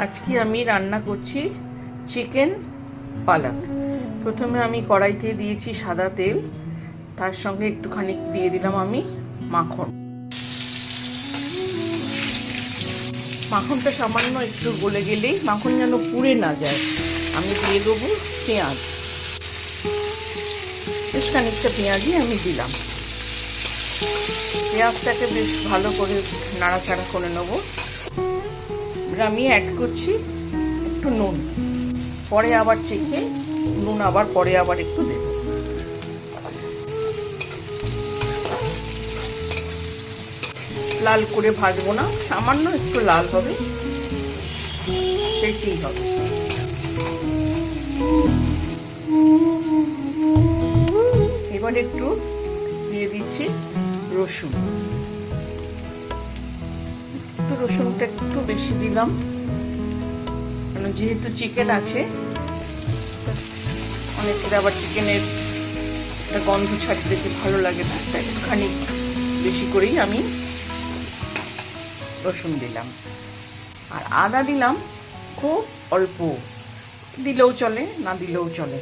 আজকে আমি রান্না করছি চিকেন পালক। প্রথমে আমি কড়াইতে দিয়েছি সাদা তেল, তার সঙ্গে একটুখানি দিয়ে দিলাম আমি মাখন। মাখনটা সামান্য একটু গলে গেলেই, মাখন যেন পুড়ে না যায়, আমি দিয়ে দেবো পেঁয়াজ। বেশ খানিকটা পেঁয়াজই আমি দিলাম। পেঁয়াজটাকে বেশ ভালো করে নাড়াচাড়া করে নেবো। আমি অ্যাড করছি একটু নুন, পরে আবার চেখে নুন আবার পরে আবার একটু দেব। লাল করে ভাজবো না, সামান্য একটু লাল হবে, সেটাই হবে। এবার একটু দিয়ে দিচ্ছি রসুন। রসুনটা একটু বেশি দিলাম, কারণ যেহেতু চিকেন আছে, অনেকের আবার চিকেনের একটা গন্ধ ছাড়তে দেখতে ভালো লাগে না, তাই একটুখানি বেশি করেই আমি রসুন দিলাম। আর আদা দিলাম খুব অল্প, দিলেও চলে না দিলেও চলে।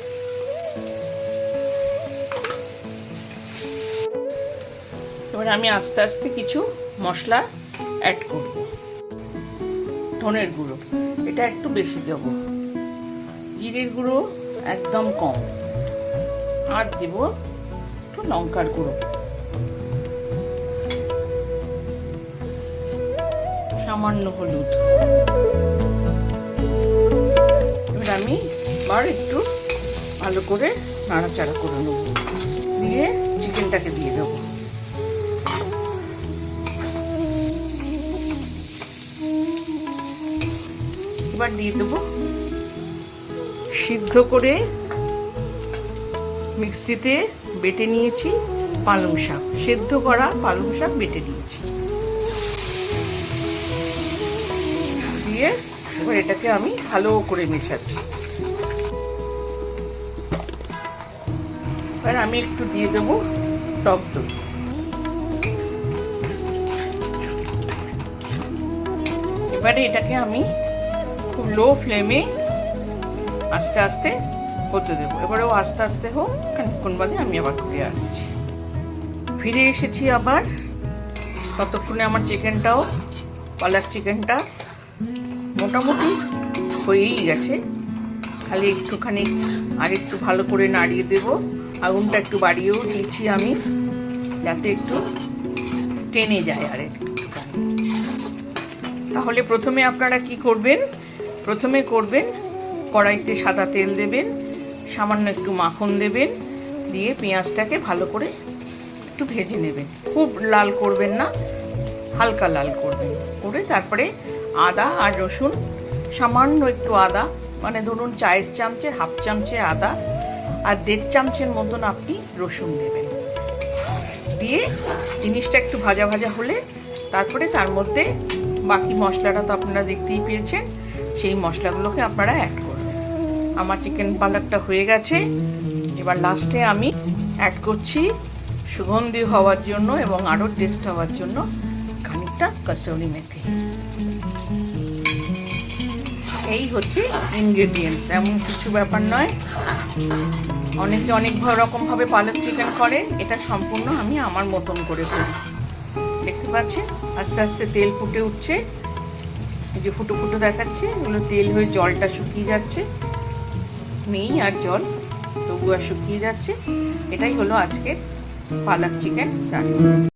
এবার আমি আস্তে আস্তে কিছু মশলা অ্যাড করব। ধনের গুঁড়ো এটা একটু বেশি দেবো, জিরের গুঁড়ো একদম কম, আর দেব একটু লঙ্কার গুঁড়ো, সামান্য হলুদ। এবার আমি আবার একটু ভালো করে নাড়াচাড়া করে নেব, দিয়ে চিকেনটাকে দিয়ে দেবো। এবার দিয়ে দেবো সিদ্ধ করে মিক্সিতে বেটে নিয়েছি পালং শাক, সিদ্ধ করা পালং শাক বেটে নিয়েছি, দিয়ে এবার এটাকে আমি ভালো করে মেশাচ্ছি। এবার আমি একটু দিয়ে দেবো টক দই। এবারে এটাকে আমি খুব লো ফ্লেমে আস্তে আস্তে হতে দেবো। এবারেও আস্তে আস্তে হোক, খানিকক্ষণ বাদে আমি আবার ঘুরে আসছি। ফিরে এসেছি আবার। ততক্ষণে আমার চিকেনটাও, পালক চিকেনটা মোটামুটি হয়েই গেছে। খালি একটুখানি আর একটু ভালো করে নাড়িয়ে দেব। আগুনটা একটু বাড়িয়েও দিয়েছি আমি, যাতে একটু টেনে যায় আর একটু। তাহলে প্রথমে আপনারা কি করবেন, প্রথমে করবেন কড়াইতে সাদা তেল দেবেন, সামান্য একটু মাখন দেবেন, দিয়ে পেঁয়াজটাকে ভালো করে একটু ভেজে নেবেন। খুব লাল করবেন না, হালকা লাল করবেন, করে তারপরে আদা আর রসুন, সামান্য একটু আদা, মানে ধরুন চায়ের চামচে হাফ চামচে আদা আর 1.5 চামচের মতন আপনি রসুন দেবেন। দিয়ে জিনিসটা একটু ভাজা ভাজা হলে তারপরে তার মধ্যে বাকি মশলাটা তো আপনারা দেখতেই পেয়েছেন, সেই মশলাগুলোকে আপনারা অ্যাড করবেন। আমার চিকেন পালকটা হয়ে গেছে। এবার লাস্টে আমি অ্যাড করছি সুগন্ধি হওয়ার জন্য এবং আরও টেস্ট হওয়ার জন্য খানিকটা কসুরি মেথি। এই হচ্ছে ইনগ্রেডিয়েন্টস, এমন কিছু ব্যাপার নয়। অনেকে অনেক রকমভাবে পালক চিকেন করে, এটা সম্পূর্ণ আমি আমার মতন করে করি। দেখতে পাচ্ছেন আস্তে আস্তে তেল ফুটে উঠছে, এই যে ফুটো ফুটো দেখাচ্ছে, এগুলো তেল হয়ে জলটা শুকিয়ে যাচ্ছে, নেই আর জল, তবু আর শুকিয়ে যাচ্ছে। এটাই হলো আজকে পালক চিকেন রান্না।